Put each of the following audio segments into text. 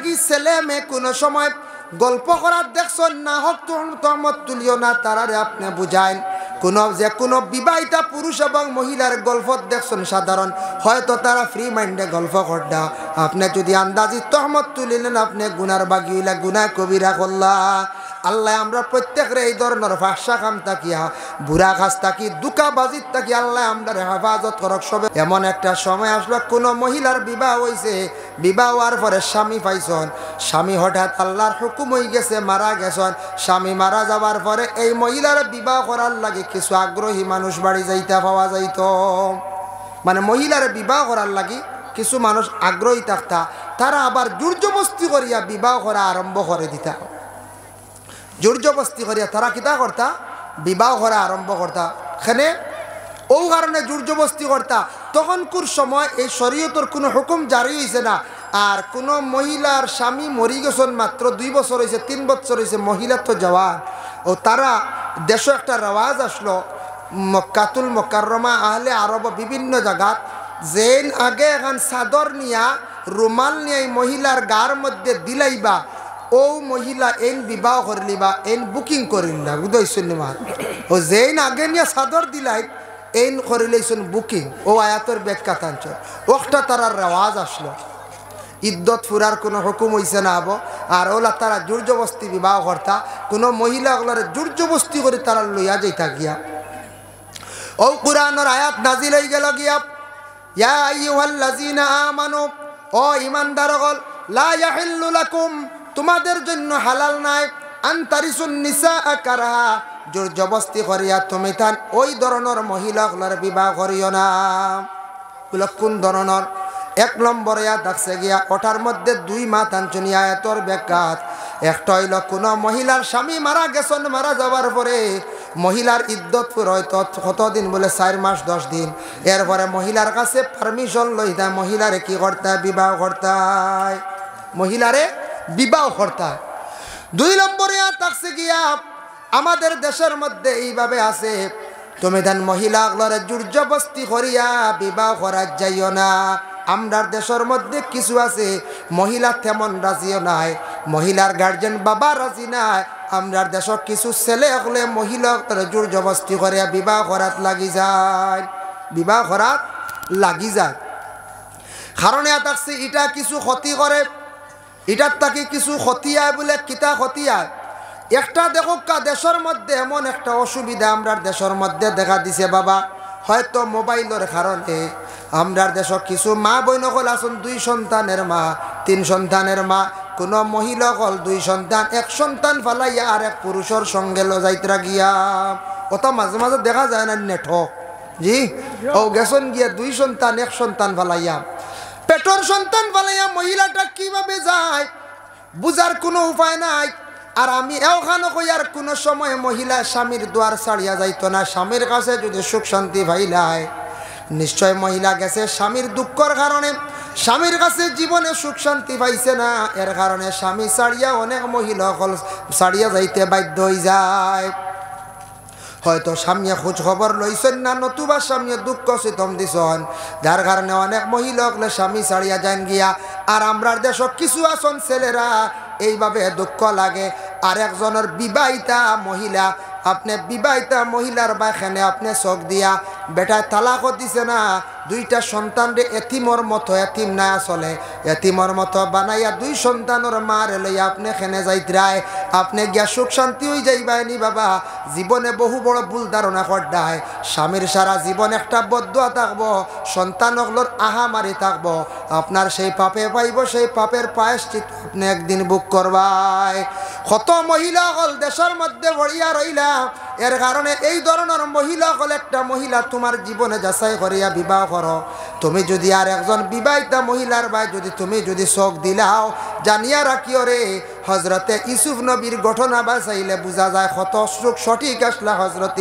লাগি ছেলে মেয়ে কোনো সময় গল্প করার দেখছেন না হোক তহমত তুলিও না, তারারে আপনি বুঝাইন। কোনো বিবাহিতা পুরুষ এবং মহিলার গল্প দেখছেন সাধারণ, হয়তো তারা ফ্রি মাইন্ডে গল্প করডা, আপনি যদি আন্দাজি তহমত তুলিলেন আপনি গুনার বাগি হইলা, গুনাহ কবিরা করলা। আল্লাহ আমরা প্রত্যেকরে এই ধরনের ভাষা কাম তাকিয়া বুড়া কাজ তাকি দুকাবাজির তাকি আল্লাহ আমরা হেফাজত করক সবে। এমন একটা সময় আসলো কোনো মহিলার বিবাহ হয়েছে, বিবাহ হওয়ার পরে স্বামী পাইছন, স্বামী হঠাৎ আল্লাহর হুকুম হয়ে গেছে মারা গেছেন। স্বামী মারা যাওয়ার পরে এই মহিলার বিবাহ করার লাগে কিছু আগ্রহী মানুষ বাড়ি যাইতে পাওয়া যাইত, মানে মহিলার বিবাহ করার লাগি কিছু মানুষ আগ্রহী থাকতা, তারা আবার জোরজবস্তি করিয়া বিবাহ করা আরম্ভ করে দিতা। জোরজবস্তি করিয়া তারা কিতা করতা, বিবাহ করা আরম্ভ করতা। এখানে ও কারণে জোরজবস্তি করতা। তখনকার সময় এই শরীয়তের কোনো হুকুম জারি হয়েছে না। আর কোনো মহিলার স্বামী মরি গেছেন মাত্র 2 বছর হয়েছে, 3 বছর হয়েছে, মহিলা তো জওয়ান, ও তারা দেশে একটা রেওয়াজ আসলো মক্কাতুল মুকাররমা আহলে আরব বিভিন্ন জায়গাত, যেন আগে এখন চাদর নিয়া রুমাল নিয়ে এই মহিলার গার মধ্যে দিলাইবা, ও মহিলা এন বিবাহ করলিবা, এন বুকিং করিলা, বুঝাইছেন মা। ও যেন আগে নিয়ে চাদর দিলাই এন করিলেছেন বুকিং, ও আয়াতের ব্যাখ্যা টানছ। ওটা তারার রেওয়াজ আসলো, ইদ্যত ফুরার কোনো হুকুম হইছে না আবো। আর ওলা তারা জোরজবস্তি বিবাহ করতা, কোনো মহিলাগুলার জোরজবস্তি করে তারা লইয়া যাইতা গিয়া। ও কুরআনের আয়াত নাজিল হয়ে গেল গিয়া, ইয়া আইয়ুহাল্লাযীনা আমানু, ও ঈমানদারগণ, লা ইয়াহিল্লু লাকুম, তোমাদের জন্য হালাল নাই, আনতারিসুন নিসা কারাহা, জোরজবস্তি করিয়া তুমি তান ওই ধরনের মহিলাগুলার বিবাহ করিও না। কোন ধরনের? 1 নম্বরে দেখছে গিয়া ওটার মধ্যে 2 মাতাঞ্চনী আয়াতর ব্যাখ্যাত। একটা হইল কোন মহিলার স্বামী মারা গেছেন, মারা যাওয়ার পরে মহিলার ইদ্যত হয়তো কতদিন বলে 4 মাস 10 দিন, এরপরে মহিলার কাছে পারমিশন লইতা মহিলারে কি করতে, বিবাহ করতে, মহিলারে বিবাহ করতে। 2 নম্বরে থাকছে গিয়া আমাদের দেশের মধ্যে এইভাবে আছে, তুমি দেন মহিলাগুলোরে জোরজবস্তি করিয়া বিবাহ করা যাইও না। আমরার দেশের মধ্যে কিছু আছে মহিলা তেমন রাজিও নাই, মহিলার গার্জেন বাবা রাজি নাই। আমরার দেশের কিছু ছেলে হলে মহিলা জোরজবস্তি করিয়া বিবাহ করাত লাগি যায়, বিবাহ করাত লাগি যায়। কারণ থাকছে এটা কিছু ক্ষতি করে, এটার তাকে কিছু ক্ষতি আয় বলে কিতা ক্ষতি আয়। একটা দেখো দেশের মধ্যে এমন একটা অসুবিধা আমরার দেশের মধ্যে দেখা দিছে বাবা, হয়তো মোবাইলের কারণে আমরার দেশত কিছু মা বইন হল আসুন 2 সন্তানের মা, 3 সন্তানের মা, কোনো মহিলা হল 2 সন্তান, 1 সন্তান ফালাইয়া আর এক পুরুষের সঙ্গে লজাইতরা গিয়া। ওটা মাঝে মাঝে দেখা যায় না নেঠক, জি ও গেছন গিয়া 2 সন্তান 1 সন্তান ফালাইয়া, পেটর সন্তান ফালাইয়া মহিলাটা কিভাবে যায় বুঝার কোনো উপায় নাই। আর আমি এওখানে কই আর কোনো সময় মহিলা স্বামীর দুয়ার ছাড়িয়া যাইতো না। স্বামীর কাছে যদি সুখ শান্তি ভাইলায়, নিশ্চয় মহিলা গেছে স্বামীর দুঃখের কারণে, স্বামীর কাছে জীবনে সুখ শান্তি পাইছে না, এর কারণে স্বামী ছাড়িয়া অনেক মহিলা ছাড়িয়া যাইতে বাধ্য হয়ে যায়। হয়তো স্বামীয়ে খোঁজ খবর লইছেন না, নতুবা স্বামীয়ে দুঃখ সিতম দিছেন, যার কারণে অনেক মহিলা স্বামী ছাড়িয়া যান গিয়া। আর আমরার দেশ কিছু আসন ছেলেরা এইভাবে দুঃখ লাগে। আর একজনের বিবাহিতা মহিলা, আপনি বিবাহিতা মহিলার বাখানে আপনি চোখ দিয়া বেটায় তালাক দিছে না, 2টা সন্তানরে এতিমর মতো, এতিম না আসলে এতিমর মতো বানাইয়া 2 সন্তানের মারে লইয়া আপনি খেনে যাইতরায়, আপনি গিয়া সুখ শান্তি হয়ে যাইবাইনি বাবা। জীবনে বহু বড় ভুল ধারণা করডায়, স্বামীর সারা জীবন একটা বদুয়া থাকবো, সন্তানগুলোর আহামারি থাকবো, আপনার সেই পাপে পাইব, সেই পাপের প্রায়শ্চিত্ত আপনি একদিন বুক করবাই। কত মহিলা হল দেশের মধ্যে ভরিয়া রইলা, এর কারণে এই ধরনের মহিলা হল একটা মহিলা তোমার জীবনে যাচাই করিয়া বিবাহ করো। তুমি যদি আর একজন বিবাহিতা মহিলার ভাই তুমি যদি চোখ দিলাও, জানিয়া রাখিও রে হজরতে ইউসুফ নবীর ঘটনা বাঁচাইলে বোঝা যায় কত সঠিক আসলা হজরতে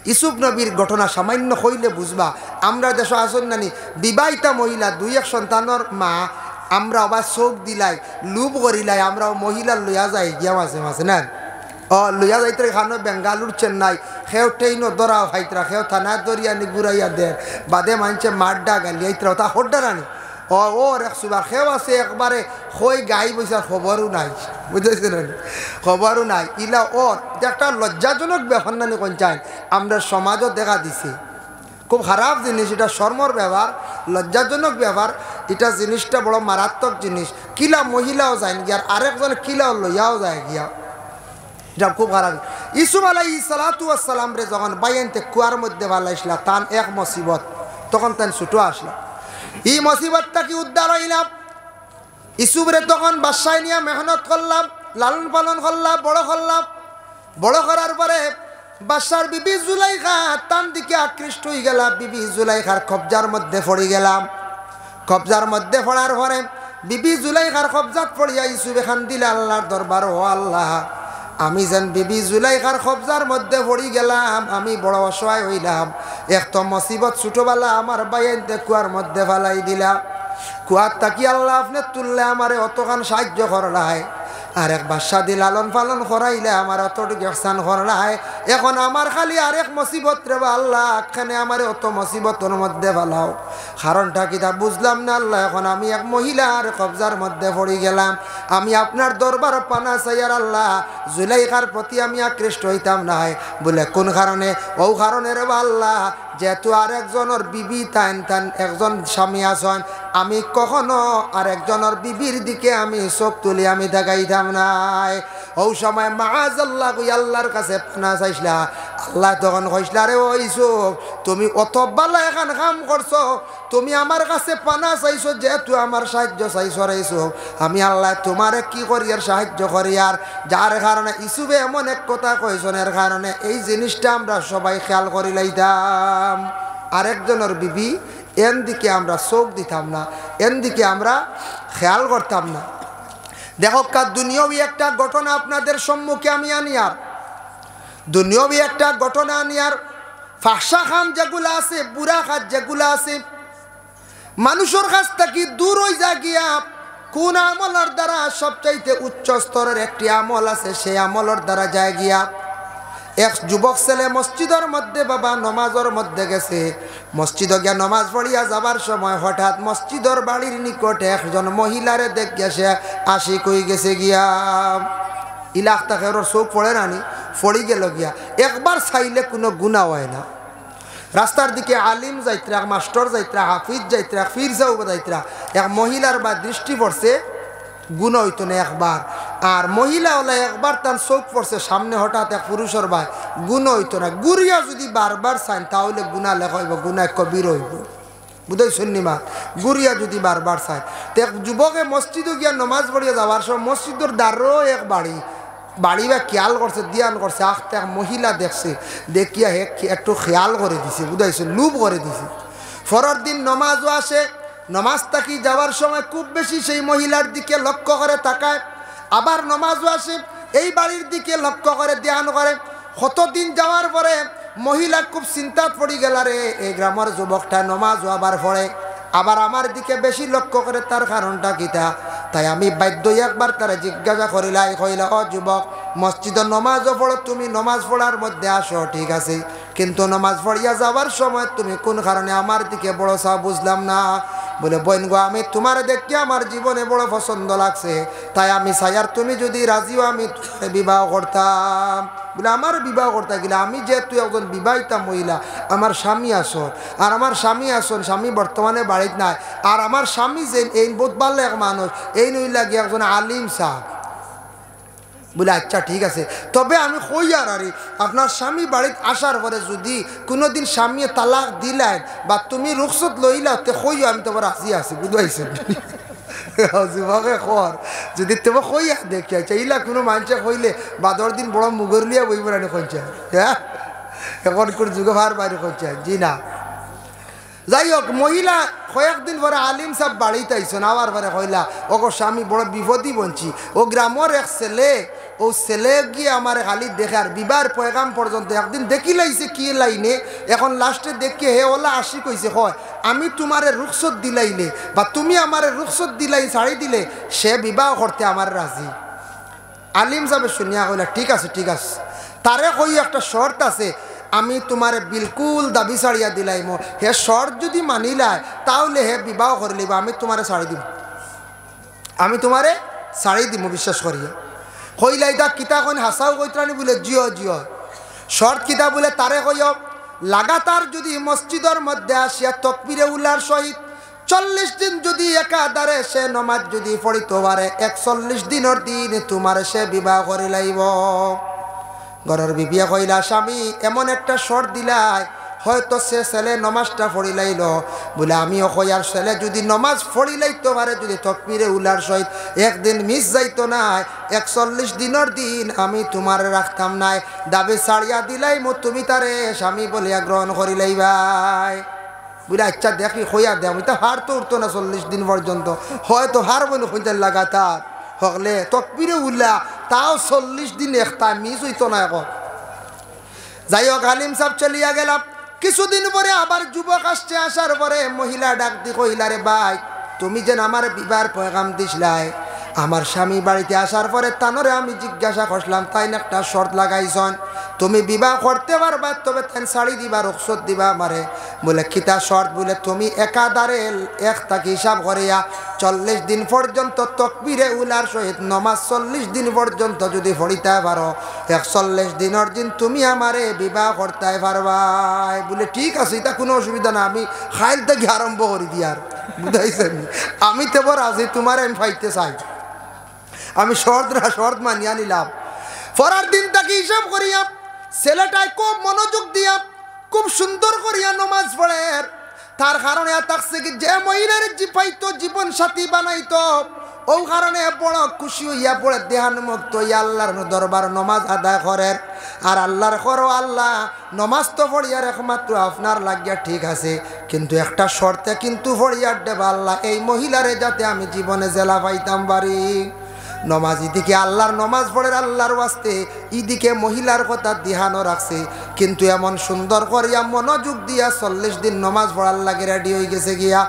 ইউসুফ নবীর ঘটনা সামান্য হইলে বুঝবা। আমরা দেশ আসন নানি বিবাহিতা মহিলা 2-1 সন্তানের মা, আমরা আবার চোখ দিলাই লুপ করিলাই, আমরাও মহিলার লইয়া যাই গিয়া মাঝে মাঝে না লইয়া যাইতে খানো বেঙ্গালুর চেন্নাই খেও ট্রেন দরাও হাইতরা খেও থানা দরিয়া নি ঘুরাইয়া দেয় বাদে মানছে মাড্ডা গালি হাইতরা তা হড্ডারানি ওর এক সুবার খেও আছে একবারে খই গাই বইসার খবরও নাই, বুঝতেছেন? খবরও নাই। ইলা ওর একটা লজ্জাজনক ব্যাপার নানি কোন চাই আমরা সমাজও দেখা দিছে। খুব খারাপ জিনিস এটা, শর্মর ব্যবহার, লজ্জাজনক ব্যবহার। এটা জিনিসটা বড় মারাত্মক জিনিস। কিলা মহিলাও যায় গিয়া আর আরেকজন কিলাও লইয়াও যায় গিয়া, এটা খুব খারাপ। ইসুফ আলাইহিস সালাতু ওয়াস সালাম রে যখন বাইনতে কুয়ার মধ্যে ভালাইছিলা তান এক মুসিবত, তখন তান ছুটো আসলা। এই মুসিবতটা কি উদ্ধার হইলাম? ইসুফ রে তখন বাসায় নিয়ে মেহনত করলাম, লালন পালন করলাম, বড় করলাম। বড় করার পরে বাদশার বিবি জুলাইখা তার দিকে আকৃষ্ট হয়ে গেলাম। বিবি জুলাইখার কবজার মধ্যে পড়ে গেলাম। কবজার মধ্যে পড়ার পরে বিবি জুলাইখার কবজাত পড়িয়া ইসুফ এখান দিলে আল্লাহর দরবার, ও আল্লাহ, আমি যেন বিবি জুলাইখার কবজার মধ্যে পড়ে গেলাম, আমি বড় অসহায় হইলাম। এক তো মুসিবত ছোটবেলা আমার বাইনতে কুয়ার মধ্যে ফালাই দিলা। কুয়ার তাকি আল্লাহ আপনি তুললে আমারে অতখান সাহায্য করলাই, আর এক বাদশা দি লালন পালন করাইলে আমার অতটুকু ihsan করলাই। এখন আমার খালি আরেক মুসিবত রে আল্লাহ, এখানে আমার অত মুসিবতের মধ্যে ফেলাও। কারণটা কি তা বুঝলাম না আল্লাহ। এখন আমি এক মহিলার কবজার মধ্যে পড়ে গেলাম। আমি আপনার দরবার পানা চাই আর আল্লাহ জুলাইখার প্রতি আমি আকৃষ্ট হইতাম না। বলে কোন কারণে? ও কারণে রে আল্লাহ, যেহেতু আরেকজনের বিবি তান একজন স্বামী আছেন, আমি কখনো আরেকজনের বিবির দিকে আমি চোখ তুলি আমি দেখাইতাম নাই। ও সময় মাআযাল্লাহ কই আল্লাহর কাছে পানা চাইছিলা। আল্লাহ তখন কইসলা, রে ও ইউসুফ, তুমি অত ভালো এখন কাম করছো, তুমি আমার কাছে পানা চাইছো, যেহেতু আমার সাহায্য চাইছো রে ইউসুফ, আমি আল্লাহ তোমারে কি করি আর সাহায্য করি। আর যার কারণে ইউসুফে এমন এক কথা কইছেন, এর কারণে এই জিনিসটা আমরা সবাই খেয়াল করি লাইতাম। আরেকজনের বিবি এন দিকে আমরা চোখ দিতাম না, এন দিকে আমরা খেয়াল করতাম না। দেখো দুনিয়াবি একটা ঘটনা আপনাদের সম্মুখে আমি আনি, আর দুনিয়াবি একটা ঘটনা আনি। আর ফাহশা খাম যেগুলো আছে, বুড়া খাত যেগুলো আছে, মানুষের কাছ থেকে দূর হয়ে যা গিয়া কোন আমলের দ্বারা সবচাইতে উচ্চ স্তরের একটি আমল আছে, সেই আমলের দ্বারা যায় গিয়া এক যুবক ছেলে মসজিদের মধ্যে বাবা নমাজের মধ্যে গেছে। মসজিদে গিয়া নমাজ পড়িয়া যাবার সময় হঠাৎ মসজিদের বাড়ির নিকটে একজন মহিলারে দেখ গেছে, আশিক হয়ে গেছে গিয়া। ইলাক তাকে ওর চোখ পড়ে নানি, পড়ি গেল গিয়া। একবার চাইলে কোনো গুনাহ হয় না। রাস্তার দিকে আলিম যাইত্রা, মাস্টার যাইত্রা, হাফিজ যাইত্রা, ফির যাও যাইত্রা, এক মহিলার বা দৃষ্টি পড়ছে, গুনাহ হইতো না একবার। আর মহিলা হলে একবার তার চোখ পড়ছে সামনে, হঠাৎ এক পুরুষের ভাই, গুনাহ হইতো না। গুরিয়া যদি বারবার চান তাহলে গুনাহ লেখা হইব, গুনাহ কবির হইব। বুঝেছেন নি মা? গুরিয়া যদি বারবার চায়। তো এক যুবকে মসজিদে গিয়া নমাজ পড়িয়া যাওয়ার সময় মসজিদের দ্বারও এক বাড়ি বা খেয়াল করছে, দিয়ান করছে, আখতে এক মহিলা দেখছে, দেখিয়া হে একটু খেয়াল করে দিছে, বুঝাইছে, লুপ করে দিছে। পরের দিন নমাজও আসে, নমাজ থাকি যাওয়ার সময় খুব বেশি সেই মহিলার দিকে লক্ষ্য করে তাকায়। আবার নমাজও আসে, এই বাড়ির দিকে লক্ষ্য করে ধ্যান করে। কতদিন যাওয়ার পরে মহিলা খুব চিন্তাত পড়ি গেল, রে এই গ্রামের যুবকটা নমাজও আবার পড়ে, আবার আমার দিকে বেশি লক্ষ্য করে, তার কারণটা কিতা? তাই আমি বাধ্য একবার তারা জিজ্ঞাসা করিলাই, কইলা, ও যুবক, মসজিদের নমাজও পড়ো, তুমি নমাজ পড়ার মধ্যে আসো ঠিক আছে, কিন্তু নমাজ পড়িয়া যাওয়ার সময় তুমি কোন কারণে আমার দিকে বড় চাও বুঝলাম না। বলে, বোন গো, আমি তোমার দেখি আমার জীবনে বড় পছন্দ লাগছে, তাই আমি চাই আর তুমি যদি রাজিও আমি বিবাহ করতাম। বলে, আমার বিবাহ করতে গেলে আমি যেহেতু একজন বিবাহিতা মহিলা, আমার স্বামী আসন, আর আমার স্বামী আসন, স্বামী বর্তমানে বাড়িতে নাই, আর আমার স্বামী যে এই বোধ পারলে এক মানুষ, এই নই লাগে একজন আলিম সাহেব। বলে, আচ্ছা ঠিক আছে, তবে আমি কই আর আপনার স্বামী বাড়িতে আসার পরে যদি কোনোদিন স্বামী তালাক দিলেন বা তুমি রুখসত লইলা, তে কইও আমি তোমার রাজি আছি, বুঝাইছেন? যুবকে কর, যদি তোমার কইয়া দেখি আচ্ছা, ইলা কোনো মানুষে কইলে বাদর দিন বড় মুগরলিয়া বই বেড়ানি কইছে, হ্যাঁ, এখন কোন যুগে ভার বাইরে কইছে, জি না। যাই হোক, মহিলা কয়েকদিন পরে আলিম সাহেব বাড়িতে আইসন, আবার পরে কইলা, ও স্বামী বড় বিপদই বঞ্চি, ও গ্রামের এক ছেলে, ও ছেলে গিয়ে আমার খালি দেখে, আর বিবার পয়গাম পর্যন্ত একদিন দেখি লাইছে কি লাইনে, এখন লাস্টে দেখে হে ওলা আসি কইছে, হয় আমি তোমারে রুখসত দিলাইলে বা তুমি আমারে রুখসত দিলাই ছাড়ি দিলে সে বিবাহ করতে আমার রাজি। আলিম সাহেব শুনিয়া কইলা, ঠিক আছে ঠিক আছে, তারে কই একটা শর্ত আছে, আমি তোমার বিলকুল দাবি ছাড়িয়া দিলাইম, হে শর্ত যদি মানিলায় তাহলে হে বিবাহ করে লিব, আমি তোমারে ছাড়ি দিব, আমি তোমারে ছাড়ি দিব বিশ্বাস করিয়া। কইলাই তা কিতা কইন হাসাও কইতরানি বলে জিও জিও। শর্ত কিতা বলে তারে কইও লাগাতার যদি মসজিদের মধ্যে আসিয়া তকবীরে উলার সহিত 40 দিন যদি একাধারে সে নমাজ যদি পড়িতে পারে 41 দিনের দিন তোমার সে বিবাহ করে লাইব। ঘরের বিবিয়া কইলা স্বামী এমন একটা শর্ত দিলাই হয়তো সে ছেলে নমাজটা পড়ি লাইল, বলে আমিও কইয়ার ছেলে যদি নমাজ পড়ি লাইতে পারে যদি তকবীরে উলার সহিত একদিন মিস যাইতো না 41 দিনের দিন আমি তোমার রাখতাম নাই, দাবি ছাড়িয়া দিলাই তুমি তারে স্বামী বলিয়া গ্রহণ করি লাইবাই। বুঝলে আচ্ছা দেখি হইয়া দে, আমি তো হার তো উঠতো না 40 দিন পর্যন্ত, হয়তো হার বলে হইতে লাগাতার হকলে তকবীরে উল্লা তাও 40 দিন একটা মিস হইতো না। এখন যাই হোক আলিম সাহেব চলিয়া গেলাম। কিছুদিন পরে আবার যুবক আসছে, আসার পরে মহিলা ডাক দি কইলা রে ভাই তুমি যেন আমার বিবাহ পয়গাম দিসলাই, আমার স্বামী বাড়িতে আসার পরে তানরে আমি জিজ্ঞাসা করলাম তাই না একটা শর্ত লাগাইছন তুমি বিবাহ করতে পারবা তবে তেন শাড়ি দিবা রুখসত দিবা আমারে। বলে কিতা শর্ত? বলে তুমি একাধারে একটাকে হিসাব করিয়া 40 দিন পর্যন্ত তকবীরে উলার সহিত নমাজ 40 দিন পর্যন্ত যদি পড়িতে পারো 41 দিনের দিন তুমি আমারে বিবাহ করতে পারবাই। বলে ঠিক আছে এটা কোনো অসুবিধা না, আমি খাইল থেকে আরম্ভ করি দিয়ার বুঝাইছেন, আমি তো বড় আছি তোমার আমি পাইতে চাই, আমি শর্ত মানিয়া নিলাম। পরের দিন তাকে হিসাব করিয়া ছেলেটাই খুব মনোযোগ দিয়া খুব সুন্দর করিয়া নমাজ পড়ে। তার কারণে থাকছে কি যে মহিলার পাইতো জীবন সাথী বানাইতো ও কারণে বড় খুশি হইয়া পড়ে দেহানুমুক্ত হইয়া আল্লাহর দরবার নমাজ আদায় করেন। আর আল্লাহর করো আল্লাহ নমাজ তো পড়িয়ার একমাত্র আপনার লাগিয়া ঠিক আছে, কিন্তু একটা শর্তে কিন্তু পড়িয়ার দেবা আল্লাহ এই মহিলারে যাতে আমি জীবনে জেলা পাইতাম পারি। নমাজ ইদিকে আল্লাহর নমাজ পড়ে আল্লাহর ওয়াস্তে, ইদিকে মহিলার কথা ধ্যানও রাখছে, কিন্তু এমন সুন্দর করিয়া মনোযোগ দিয়া 40 দিন নমাজ পড়ার লাগে রেডি হয়ে গেছে গিয়া।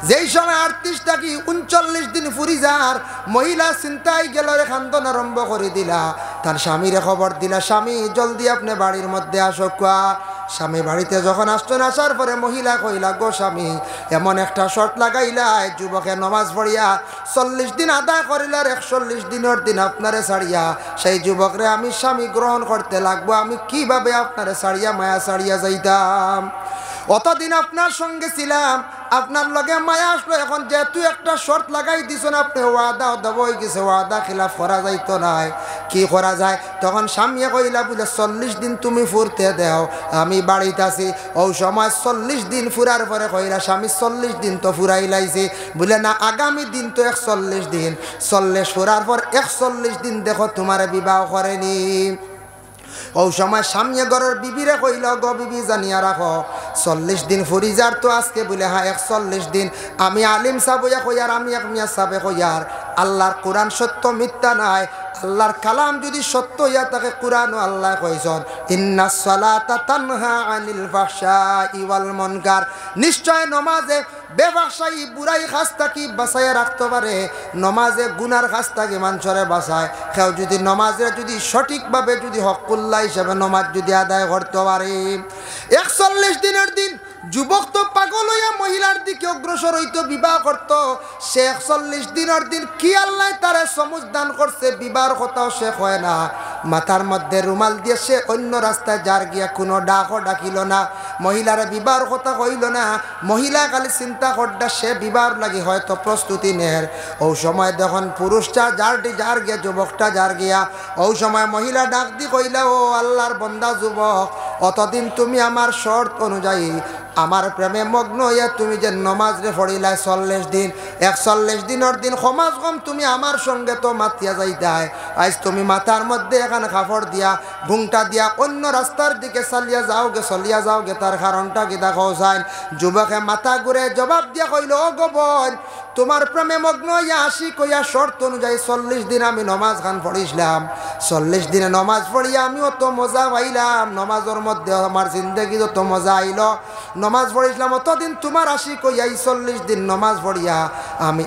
যেই সময় 38 থাকি 39 দিন ফুরি যার মহিলা চিন্তায় গেল রে খান্দন আরম্ভ করে দিলা। তার স্বামীরে খবর দিলা স্বামী জলদি আপনি বাড়ির মধ্যে আসো। স্বামী বাড়িতে যখন আসছেন আসার পরে মহিলা কইলা গো স্বামী এমন একটা শর্ত লাগাইলাই যুবকে নমাজ পড়িয়া 40 দিন আদায় করিলার 41 দিনের দিন আপনারে ছাড়িয়া সেই যুবকরে আমি স্বামী গ্রহণ করতে লাগবো, আমি কিভাবে আপনারে ছাড়িয়া মায়া ছাড়িয়া যাইতাম? অতদিন আপনার সঙ্গে ছিলাম, আপনার লগে মায়া আসলো, এখন যেহেতু একটা শর্ত লাগাই দিছেন আপনি ওয়াদা দেব হয়ে গেছে, ওয়াদা খিলাফ করা যাইতো নাই, কি করা যায়? তখন স্বামী কইলা বলে 40 দিন তুমি ফুরতে দেও আমি বাড়িতে আছি। ও সময় 40 দিন ফুরার পরে কইলা স্বামী 40 দিন তো ফুরাই লাইছে, বলে না আগামী দিন তো 41 দিন, 40 ফুরার পর 41 দিন দেখো তোমার বিবাহ করেনি। ও সময় স্বামী ঘরের বিবিরে কইল গো বিবি জানিয়া রাখো 40 দিন ফুরি যার তো আজকে বলে হ্যাঁ 41 দিন। আমি আলিম সাহেব কইয়ার আমি এক মিয়া সাহেব কইয়ার আল্লাহর কোরআন সত্য মিথ্যা নাই, আল্লাহর কালাম যদি সত্য হইয়া থাকে কোরআন ও আল্লাহ কইছেন ইন্নাস সালাতা তানহা আনিল ফাহশাই ওয়াল মুনকার, নিশ্চয় নমাজে বেফাহশাই বুড়াই কাজ থাকি বাঁচাইয়া রাখতে পারে, নমাজে গুনার কাজ থাকি মানুষরে বাঁচায়। কেউ যদি নমাজে যদি সঠিকভাবে যদি হকুল্লাহ হিসেবে নমাজ যদি আদায় করতে পারে 41 দিনের দিন যুবক তো পাগল হইয়া মহিলার দিকে অগ্রসর হইতো বিবাহ করত। সে 41 দিনের দিন কি আল্লাহ তারে সমুজ দান করছে বিবাহর কথাও সে হয় না, মাথার মধ্যে রুমাল দিয়ে সে অন্য রাস্তায় যার গিয়া কোনো ডাকও ডাকিল না, মহিলার বিবাহর কথা কইল না, মহিলা খালি চিন্তা করডা সে বিবাহর লাগি হয়তো প্রস্তুতি নের। ও সময় দেখুন পুরুষটা যার গিয়া যুবকটা যার গিয়া ও সময় মহিলা ডাক দি কইলা ও আল্লাহর বন্দা যুবক অতদিন তুমি আমার শর্ত অনুযায়ী আমার প্রেমে মগ্ন হইয়া তুমি যে নমাজ রে পড়িলাই 40 দিন 41 দিনের দিন সমাজ কম তুমি আমার সঙ্গে তো মাতিয়া যাইতাই, আজ তুমি মাথার মধ্যে এখানে কাপড় দিয়া ঘুংটা দিয়া অন্য রাস্তার দিকে চলিয়া যাওগে তার কারণটা কি দেখো যায়? যুবকে মাথা ঘুরে জবাব দিয়া কইল ও গোবন তোমার প্রেমে মগ্ন হইয়া আসি কইয়া শর্ত অনুযায়ী 40 দিন আমি নমাজ খান পড়িছিলাম, 40 দিনে নমাজ পড়িয়া আমিও তো মজা পাইলাম, নমাজের মধ্যে আমার জিন্দগি যত মজা আইল নমাজ পড়িলাম অতদিন তোমার আশিক হইয়া 40 দিন নমাজ পড়িয়া আমি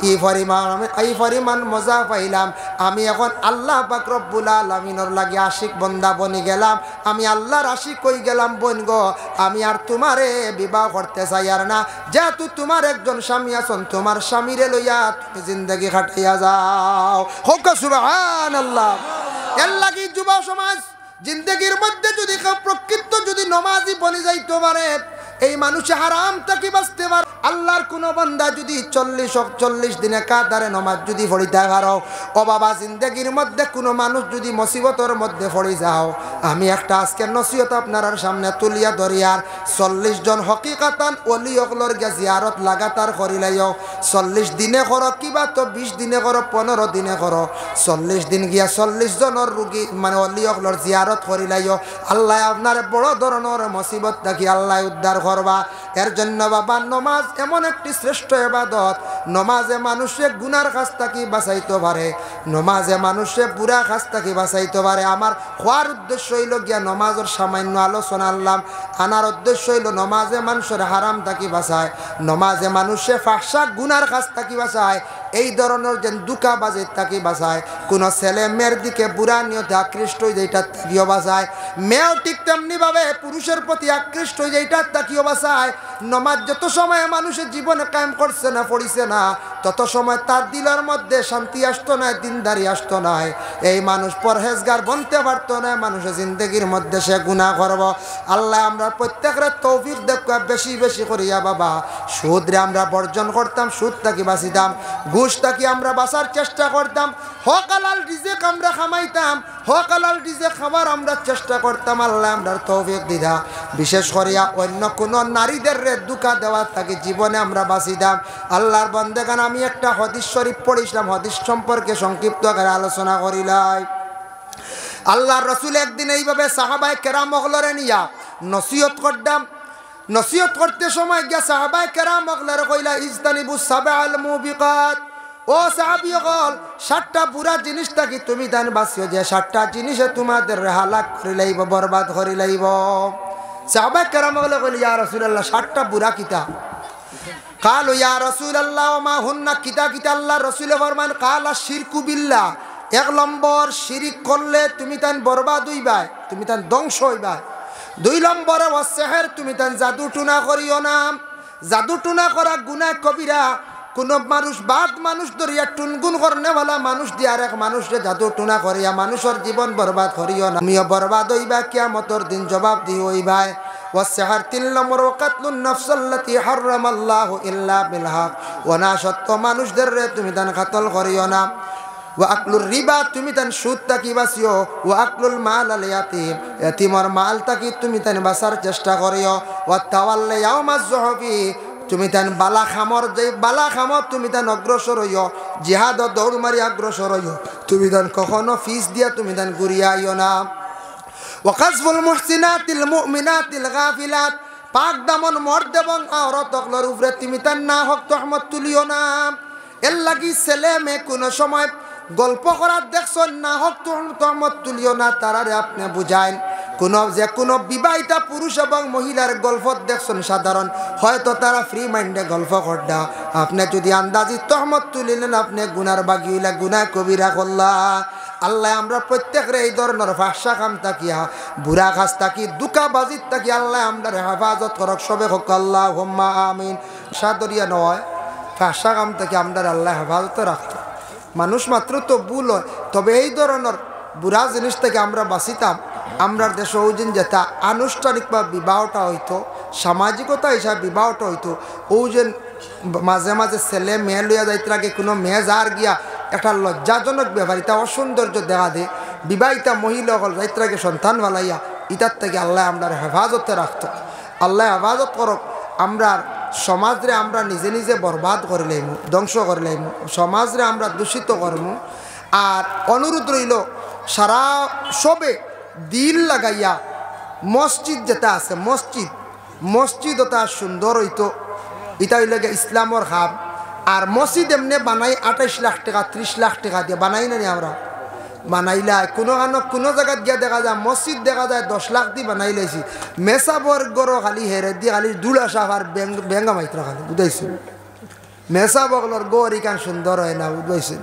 এই পরিমাণ মজা পাইলাম। আমি এখন আল্লাহ পাক রব্বুল আলামিনের লাগি আশিক বন্দা বনি গেলাম, আমি আল্লাহর আশিক হই গেলাম বোন গো। আমি আর তোমারে বিবাহ করতে চাই আর না, যেহেতু তোমার একজন স্বামী আছেন, তোমার স্বামীরে লইয়া তুমি জিন্দগি কাটাইয়া যাও। হোক সুবহানাল্লাহ। এর লাগি যুব সমাজ জিন্দগির মধ্যে যদি প্রকৃত যদি নমাজি বনে যাইতে পারে, এই মানুষে হারাম থেকে বাঁচতে পারে। আল্লাহর কোন বান্দা যদি 40 দিনে কাতারে নমাজ যদি পড়িতে পারো, ও বাবা জিন্দগির মধ্যে কোনো মানুষ যদি মুসিবতের মধ্যে পড়ে যাও, আমি একটা আজকে নসিহত আপনার সামনে তুলিয়া ধরিয়ার 40 জন হকিকাতান ওলি অগলর গিয়া জিয়ারত লাগাতার করিলাইও। 40 দিনে করো কিবা তো 20 দিনে করো, 15 দিনে করো, 40 দিন গিয়া 40 জনের রুগী মানে ওলি অগলর জিয়ারত করিলাইও। আল্লাহ আপনার বড় ধরনের মুসিবত থাকি আল্লাহ উদ্ধার করবা। এর জন্য বাবা নমাজ এমন একটি শ্রেষ্ঠ ইবাদত, নমাজে মানুষে গুনার কাছ থেকে বাঁচাইতে পারে, নমাজে মানুষে বুড়া কাছ থেকে বাঁচাইতে পারে। আমার হওয়ার উদ্দেশ্য হইল গিয়া নমাজের সামান্য আলোচনা আনলাম, আনার উদ্দেশ্য হইল নমাজে মানুষের হারাম থাকি বাঁচায়, নমাজে মানুষে ফাহশা গুনার কাছ থেকে বাঁচায়, এই ধরনের যে দুকাবাজির থাকি বাঁচায়। কোনো ছেলে মেয়ের দিকে বুড়া নিয়তে আকৃষ্ট হয়ে যেটা থাকিও বাঁচায়, মেয়েও ঠিক তেমনিভাবে পুরুষের প্রতি আকৃষ্ট হয়ে যেটা থাকিও বাঁচায়। নমাজ যত সময় মানুষের জীবনে কায়েম করছে না, পড়িছে না, তত সময় তার দিলের মধ্যে শান্তি আসতো না, দিনদারি আসতো না, এই মানুষ পরহেজগার বনতে পারতো না, মানুষের জিন্দগির মধ্যে সে গুনাহ করব। আল্লাহ আমরা প্রত্যেকের তৌফিক দেখবা বেশি বেশি করিয়া বাবা সুদরে আমরা বর্জন করতাম, সুদ থাকি বাঁচিতাম, ঘুষ থাকি আমরা বাঁচার চেষ্টা করতাম, হক হালাল রিজিক আমরা খামাইতাম, হক হালাল রিজিক খাবার আমরা চেষ্টা করতাম। আল্লাহ আমরা তৌফিক দিদা। বিশেষ করিয়া অন্য কোনো নারীদের দুকা দেওয়ার থাকি জীবনে আমরা বাঁচিতাম। আল্লাহর বন্দেগান আমি একটা হাদিস শরীফ পড়িছিলাম, হাদিস সম্পর্কে সংক্ষিপ্ত আকারে আলোচনা করিলাই। আল্লাহর রাসূল একদিন এইভাবে সাহাবায়ে কেরাম ওগলরে নিয়া নসিহত করতাম, নসিহত করতে সময় গিয়া সাহাবায়ে কেরাম ওগলরে কইলা ইজতানিবু সাবআল মুবিকাত, ও সাহাবী ওগল 7টা বুরা জিনিস থাকি তুমি দান বাঁচিও, যে 7টা জিনিসে তোমাদের হালাক করে লাইব, বরবাদ করে লাইব। সাহাবায়ে কেরাম ওগলে কইল ইয়া রাসূলুল্লাহ 7টা বুরা কিতা? কালু ইয়া রাসূলুল্লাহ ওয়া মা হুন্না কিতা কিতা? আল্লাহ রাসূল ফরমান কালা শিরকু বিল্লাহ, 1 নম্বর শিরিক করলে তুমি তান বরবাদ হইবা, তুমি তান ধ্বংস হইবা। 2 নম্বরে ওয়াসিহর, তুমি তান জাদু টুনা করিও না, জাদু টুনা করা গুনাহ কবিরা। কোন মানুষ বাদ মানুষ ধরিয়া টুনগুন করনেওয়ালা মানুষ দিয়ে আর এক মানুষকে জাদু টুনা করিয়া মানুষের জীবন বরবাদ করিও না, তুমিও বরবাদ হইবা, কিয়ামতের দিন জবাব দি হইবা। ওয়াসিহর 3 নম্বর কাতলুন নাফসাল্লাতী হারামাল্লাহু ইল্লা বিল হক, ওনা সত্য মানুষদের তুমি তান কাতল করিও না। ওয়া আকলুর রিবা, তুমি তান সুদ তাকি বাঁচিও। ওয়া আকলুল মাল আল ইয়াতিম, ইয়াতিমর মাল তাকি তুমি তান বাঁচার চেষ্টা করিও। ওয়া তাওয়াল্লি ইয়াউমাজ যুহফি, তুমি তান বালা খামর, যে বালা খামর তুমি তান অগ্রসর হইও, জিহাদ দৌড় মারি অগ্রসর হইও, তুমি তান কখনো ফিস দিয়া তুমি তান ঘুরিয়া আইও না। ওয়া কাযফুল মুহসিনাতিল মুমিনাতিল গাফিলাত, পাক দামন মর্দ এবং আওরাত অগলর উপরে তুমি তান না হক তহমত তুলিও না। এর লাগি ছেলে মেয়ে কোনো সময় গল্প করার দেখছেন না হক তহমত তুলিও না, তারারে আপনি বুঝাইন। কোনো বিবাহিতা পুরুষ এবং মহিলার গল্প দেখছেন সাধারণ, হয়তো তারা ফ্রি মাইন্ডে গল্প করডা, আপনি যদি আন্দাজি তহমত তুলিলেন আপনি গুনার বাগি হইলা, গুনাহ কবিরা করলা। আল্লাহ আমরা প্রত্যেকরে এই ধরনের ফাহশা কাম তাকিয়া, বুড়া কাজ তাকি, দুকাবাজির তাকি আল্লাহ আমরা হেফাজত করক, সবে হোক আল্লাহুম্মা আমিন। সাদরিয়া নয়, ফাহশা কাম তাকি আমরা আল্লাহ হেফাজতে রাখতো। মানুষ মাত্র তো ভুল হয়, তবে এই ধরনের বুড়া জিনিস থেকে আমরা বাঁচিতাম। আমরা দেশে ওই দিন যেটা আনুষ্ঠানিকভাবে বিবাহটা হইতো, সামাজিকতা হিসাবে বিবাহটা হইতো, ওই যে মাঝে মাঝে ছেলে মেয়ে লইয়া যাইতে লাগে, কোনো মেয়ে যার গিয়া একটা লজ্জাজনক ব্যাপার, এটা অসৌন্দর্য দেখা দে। বিবাহিতা মহিলা হল যাইতে লাগে সন্তান ভালাইয়া, ইটার থেকে আল্লাহ আমরা হেফাজতে রাখতো। আল্লাহ হেফাজত করক। আমরা সমাজরে আমরা নিজে নিজে বরবাদ করে লাইমু, ধ্বংস করে লাইমু, সমাজরে আমরা দূষিত করমু। আর অনুরোধ রইল সারা সবে দিল লাগাইয়া মসজিদ যেটা আছে, মসজিদ ওটা সুন্দর হইতো, এটা হইল ইসলামর খাম। আর মসজিদ এমনি বানাই 28 লাখ টাকা 30 লাখ টাকা দিয়ে বানাই না আমরা, বানাইলা কোনো জায়গায় গিয়া দেখা যায় মসজিদ দেখা যায় 10 লাখ দিয়ে বানাই লাইছি মেসাবর গড় খালি হেরে দিয়ে খালি দুলা সাফ আর বেঙ্গা মাইত্র খালি বুঝাইছেন মেসাবগলর গড় ইকান সুন্দর হয় না বুঝাইছেন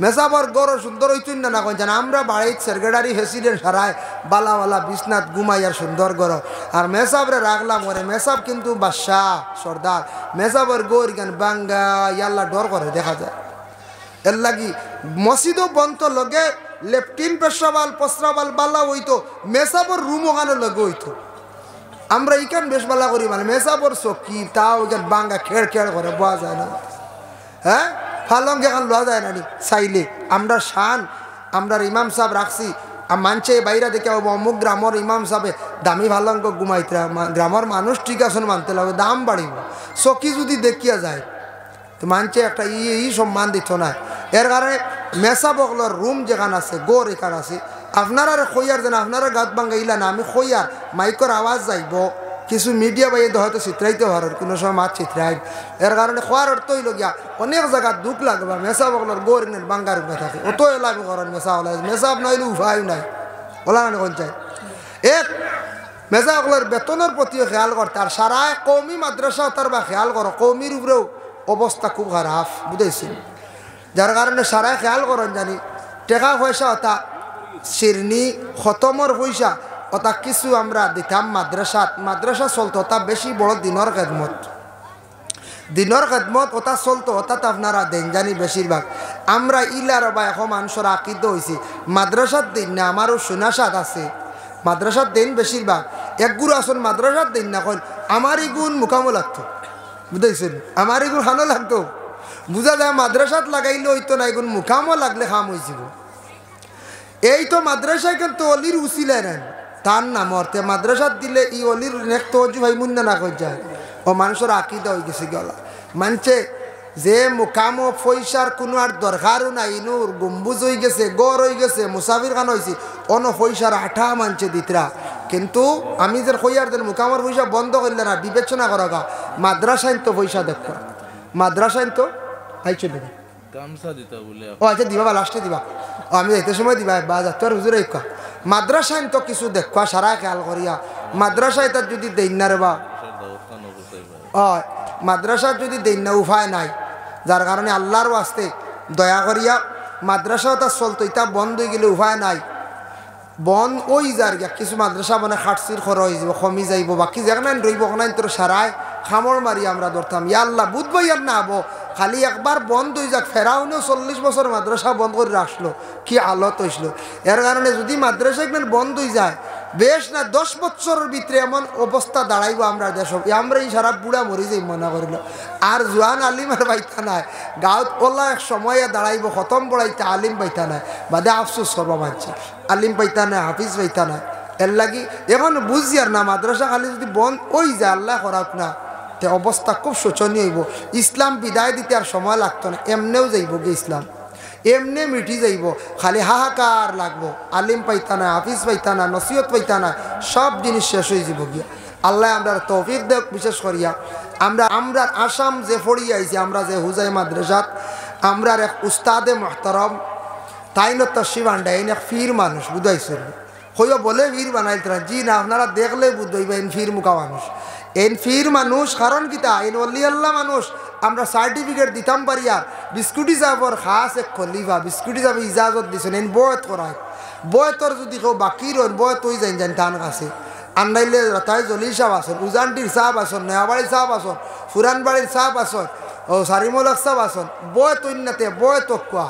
মেসাবর গড় সুন্দর হইতেন না কোন জানা আমরা বাড়ির সেক্রেটারি প্রেসিডেন্ট সারায় বালাওয়ালা বিশ্বনাথ ঘুমাই আর সুন্দর গড় আর মেসাবরে রাখলাম ওরে মেসাব কিন্তু বাদশাহ সর্দার মেসাবর গড় ইকান বাঙ্গা ইয়াল্লা ডর করে দেখা যায় এর লাগি মসজিদও বন্ধ লগে লেফটিন পেশাবাল পসরাবাল বালা হইতো মেসাবর রুম ওখানে লগে হইতো আমরা ইকান বেশ বালা করি মানে মেসাবর চকি তাও ইকান বাঙ্গা খেড় খেড় করে বোয়া যায় না হ্যাঁ ফালং এখন লওয়া যায় না চাইলে আমরা শান আমরা ইমাম সাহেব রাখছি মানছে বাইরে দেখে অমুক গ্রামের ইমাম সাহেবে দামি ভালঙ্গ ঘুমাইতে গ্রামের মানুষ ঠিক আছে মানতে লাগবে দাম বাড়িব চকি যদি দেখিয়া যায় তো মানছে একটা সম্মান দিত না এর কারণে মেসা বগলর রুম যেখানে আছে গোর এখানে আছে আপনারা খইয়ার যেন আপনারা গাত বাঙ্গা ইলা না আমি খইয়ার মাইকর আওয়াজ যাইব কিছু মিডিয়া বাইয়ে হয়তো চিত্রাইতে পারেন কোনো সময় মাছ চিত্রাই এর কারণে খোয়ার অর্থ হইল গিয়া অনেক জায়গা দুঃখ লাগবে মেসা বগলর গোর বাঙ্গার উপরে থাকে অত এলাম করেন মেসা ওলা মেসাব নইলে উপায় নাই ওলা না কোন চাই এক মেসা বগলর বেতনের প্রতিও খেয়াল করতে আর সারা কৌমি মাদ্রাসা তার বা খেয়াল করো কৌমির উপরেও অবস্থা খুব খারাপ বুঝাইছি যার কারণে সারা খেয়াল করেন জানি টাকা পয়সা অতা শিরনি খতমর পয়সা অতা কিছু আমরা দিতাম মাদ্রাসা চলতো তা বেশি বড় দিনের খেদমত ওটা চলতো ওটা তো আপনারা দেন জানি বেশিরভাগ আমরা ইলার বা এখন মানুষের আকিদ হয়েছি মাদ্রাসার দিন না আমারও সুনাসাদ আছে মাদ্রাসার দিন বেশিরভাগ একগুলো আসন মাদ্রাসার দিন না কন আমারই গুণ মুখামো লাগতো বুঝাইছেন আমারই গুণ হানো লাগতো বুঝা যায় মাদ্রাসাত লাগাইলে হইতো না এগুন মুখামো লাগলে খাম হয়েছিল এই তো মাদ্রাসায় কিন্তু অলির উচিলে নেন তার নাম অর্থে মাদ্রাসাত দিলে ই অলির নেক তো ভাই মুন্না না কই যায় ও মানুষের আকিদা হয়ে গেছে গলা মানছে যে মুখামো পয়সার কোনো আর দরকারও নাই ইনুর গম্বুজ হয়ে গেছে গড় হয়ে গেছে মুসাফির খান হয়েছে অন্য পয়সার আঠা মানছে দিতরা কিন্তু আমি যে কইয়ার দেন মুখামর পয়সা বন্ধ করলে না বিবেচনা করা গা মাদ্রাসায় তো পয়সা দেখো মাদ্রাসায় তো আইছো দেবে ও আচ্ছা দিবা বা লাস্টে দিবা আমি যাইতে সময় দিবা বা তোর হুজুরে ইকা মাদ্রাসায় তো কিছু দেখবা সারা খেয়াল করিয়া মাদ্রাসায় তার যদি দেন না রে বা মাদ্রাসা যদি দেন না উপায় নাই যার কারণে আল্লাহর ওয়াস্তে দয়া করিয়া মাদ্রাসাও তার চলতো এটা বন্ধ হয়ে গেলে উপায় নাই বন ওই যার গিয়া কিছু মাদ্রাসা মানে খাটসির খর হয়ে যাব কমি যাইব বাকি যেখানে রইব ওখানে তোর সারায় খামড় মারি আমরা ধরতাম ইয়া আল্লাহ বুধবাই আর না আবো খালি একবার বন্ধ হয়ে যাক ফেরাউনেও 40 বছর মাদ্রাসা বন্ধ করে রাখলো কি আলত হয়েছিল এর কারণে যদি মাদ্রাসা একবার বন্ধ হয়ে যায় বেশ না 10 বছরের ভিতরে এমন অবস্থা দাঁড়াইব আমরা দেশ আমরা এই সারা বুড়া মরি যাই মনে করিল আর জোয়ান আলিম আর পাইতা নাই গাঁত ওলা এক সময়ে দাঁড়াইব খতম পড়াইতে আলিম পাইতা নাই বাদে আফসোস করব মানছি আলিম পাইতা নাই হাফিজ পাইতা নাই এর লাগি এখন বুঝি আর না মাদ্রাসা খালি যদি বন্ধ ওই যায় আল্লাহ করাক না তে অবস্থা খুব শোচনীয় হইব ইসলাম বিদায় দিতে আর সময় লাগতো না এমনেও যাইব গে ইসলাম এমনি মিটি যাইব খালি হাহাকার লাগবো আলিম পাইতা না হাফিজ পাইতা না নসিহত পাইতা না সব জিনিস শেষ হয়ে যাব গিয়া আল্লাহ আমরা তৌফিক দেখ বিশেষ করিয়া আমরা আসাম যে ফড়ি আইছি আমরা যে হুজাই মাদ্রাসাত আমরা এক উস্তাদে মোহতারম তাই না তশিব আন্ডাই এক ফির মানুষ বুঝাইছিল হইও বলে ফির বানাইতরা জি না আপনারা দেখলে বুঝইবা এন ফির মুখা মানুষ এন ফির মানুষ কারণ কিতা এন অলি আল্লাহ মানুষ আমরা সার্টিফিকেট দিতাম পারি আর বিস্কুট হিসাবর খাস এক খলিফা বিস্কুট হিসাবে ইজাজত দিছেন এন বয়ত করায় বয়তর যদি কেউ বাকি রন বয়ত ওই যাই যান টান কাছে আন্দাইলে রতাই জলি সাহেব আসন উজানটির সাহেব আসন নেয়াবাড়ির সাহেব আসন ফুরানবাড়ির সাহেব আসন ও সারিমলক সাহেব আসন বয়ত অন্যতে বয়ত কোয়া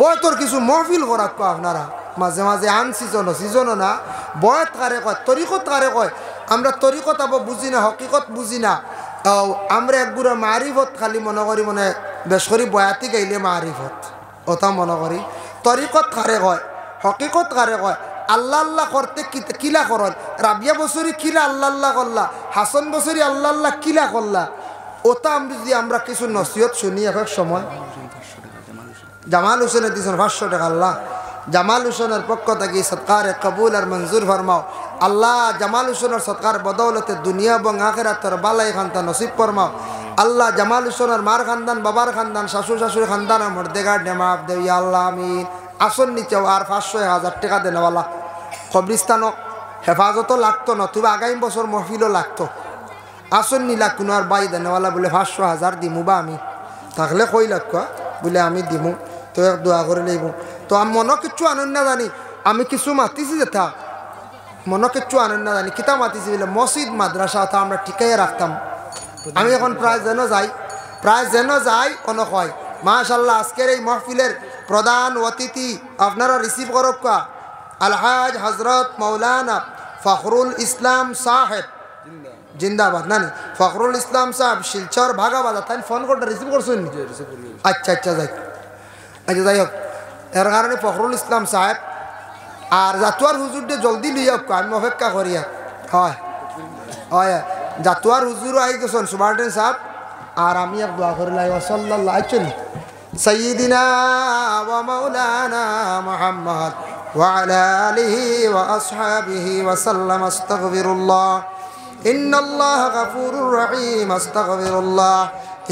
বয়তর কিছু মহফিল করা কোয়া আপনারা মাঝে মাঝে আন সিজনও না বয়ত কারে কয় তরিকত কারে কয় আমরা তরিকত আবো বুঝি না হকিকত বুঝি না আমরা একগুড়া মারিফত খালি মনে করি মানে বেশ করি বয়াতি গাইলে মারিফত ওটা মনে করি তরিকত কারে কয় হকিকত কারে কয় আল্লাহ আল্লাহ করতে কিলা করল রাবিয়া বছরই কিলা আল্লাহ আল্লাহ করলা হাসন বছরই আল্লাহ আল্লাহ কিলা করলা ওটা আমরা যদি আমরা কিছু নসিহত শুনি এক সময় জামাল হোসেনে দিয়েছেন 500 টাকা আল্লাহ জামাল হোসেনের পক্ষ থেকে সৎকার কবুল আর মঞ্জুর ফরমাও আল্লাহ জামাল হোসেনের সৎকার বদৌলতে দুনিয়া এবং আখিরাতের বালাই খানতা নসিব ফরমাও আল্লাহ জামাল হোসেনের মার খানদান বাবার খানদান শাশুড় শাশুড়ি খানদান মর্দেগার নেমাফ দেব ইয়া আল্লাহ আমিন আসন নিচেও আর 500-1000 টাকা দেনওয়ালা কবরিস্তানও হেফাজতও লাগতো না, তবে আগামী বছর মহফিলও লাগতো। আসন নিলা কোনো আর বাই দেনওয়ালা বলে 500-1000 দিমু বা আমি থাকলে কই লাগতো বলে আমি দিমু, তো এক দোয়া করে লইব। তো আমি মনে কিচ্ছু আনন্দ না জানি, আমি কিছু মাতিছি যেটা মনে কিচ্ছু আনন্দ না জানি কিতা মাতিছি বলে মসজিদ মাদ্রাসা তা আমরা টিকাইয়া রাখতাম। আমি এখন প্রায় যেন যাই কোনো কয় মাশাআল্লাহ আজকের এই মাহফিলের প্রধান অতিথি আপনারা রিসিভ করক আলহাজ হজরত মৌলানা ফখরুল ইসলাম সাহেব জিন্দাবাদ নানি ফখরুল ইসলাম সাহেব শিলচর ভাগাবাদ তাই ফোন করতে রিসিভ করছেন? আচ্ছা যাই হোক এর কারণে ফখরুল ইসলাম সাহেব আর জাতুয়ার হুজুরটা জলদি লিয়ে আমি অপেক্ষা করিয়া হয় জাতুয়ার হুজুরও আই গেছেন সুবার্টেন সাহেব আর আমি এক দোয়া করে লাই সাল্লাল্লাহু আলাইহি সাইয়্যিদিনা ওয়া মাওলানা মুহাম্মদ ওয়া আলা আলিহি ওয়া আসহাবিহি ওয়া সাল্লাম আস্তাগফিরুল্লাহ ইন্নাল্লাহা গফুরুর রহিম আস্তাগফিরুল্লাহ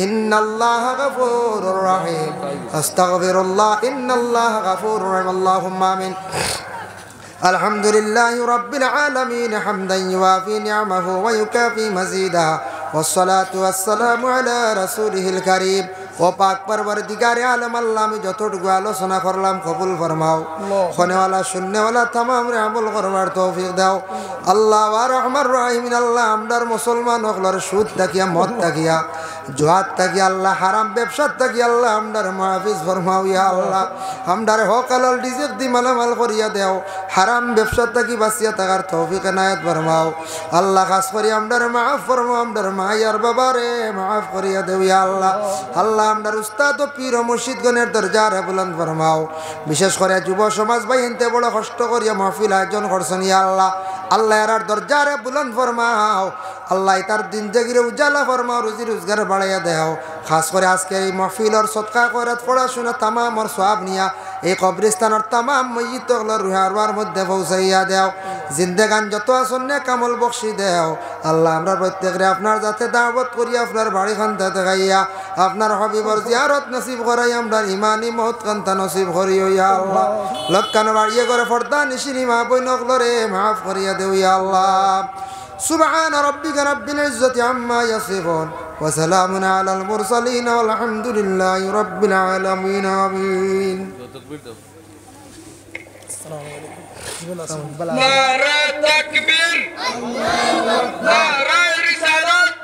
ইন্নাল্লাহা গফুরুর রহিম আস্তাগফিরুল্লাহ ইন্নাল্লাহা গফুরুর রহিম আল্লাহুম্মা আমিন আলহামদুলিল্লাহি রাব্বিল আলামিন হামদান ইউয়াফি নি'মাহু ওয়া ইউকাফি মাজিদা والصلاة والسلام على رسوله الكريم ও পাক পরবর্তীকারে আলম আল্লাহ আমি যতটুকু আলোচনা করলাম কবুল ফরমাও খনেওয়ালা শূন্যওয়ালা তামাম রে আমল করবার তৌফিক দাও আল্লাহ ওয়া রহমান রহিমিন আল্লাহ আমদার মুসলমান হকলার সুদ তাকিয়া মদ তাকিয়া জুয়াত তাকিয়া আল্লাহ হারাম ব্যবসাত তাকিয়া আল্লাহ আমদার মাহফিজ ফরমাও ইয়া আল্লাহ আমদার হক হালাল রিজিক দি মালামাল করিয়া দেও হারাম ব্যবসাত তাকি বাঁচিয়া থাকার তৌফিক এনায়েত ফরমাও আল্লাহ খাস করি আমদার মাফ ফরমাও আমদার মায়ার বাবারে মাফ করিয়া দেও ইয়া আল্লাহ আল্লাহ আমদার উস্তাদ ও পীর ও মুর্শিদগণের দরজারে বুলন্দ ফরমাও বিশেষ করে যুব সমাজ ভাই এনতে বড় কষ্ট করিয়া মাহফিল আয়োজন করছেন ইয়া আল্লাহ আল্লাহ এর দরজারে বুলন্দ ফরমাও আল্লাহ তার দিন জাগিরে উজালা ফরমাও রুজি রোজগার বাড়াইয়া দেও খাস করে আজকে এই মাহফিলর সদকা করাত পড়াশোনা তামাম ওর সওয়াব নিয়া এই কবরস্থানের তামাম মইয়িতগুলোর রুহারওয়ার মধ্যে পৌঁছাইয়া দেও জিন্দেগান যত আসন নে কামল বখশি দেও আল্লাহ আমরা প্রত্যেকরে আপনার যাতে দাওয়াত করি আপনার বাড়ি খান্তা দেখাইয়া আপনার হবিবর জিয়ারত নসিব করাই আমরা ইমানি মত কান্তা নসিব করি ইয়া আল্লাহ লক্কান বাড়িয়ে করে ফর্দা নিশিনি মা বইনকলরে মাফ করিয়া দেও ইয়া আল্লাহ সুবহান রাব্বিকা রাব্বিল ইজ্জাতি আম্মা ইয়াসিফুন ওয়া সালামুন আলাল মুরসালিন ওয়ালহামদুলিল্লাহি রাব্বিল আলামিন আমিন নারা তাকবীর আল্লাহু আকবার নারা রিসালাত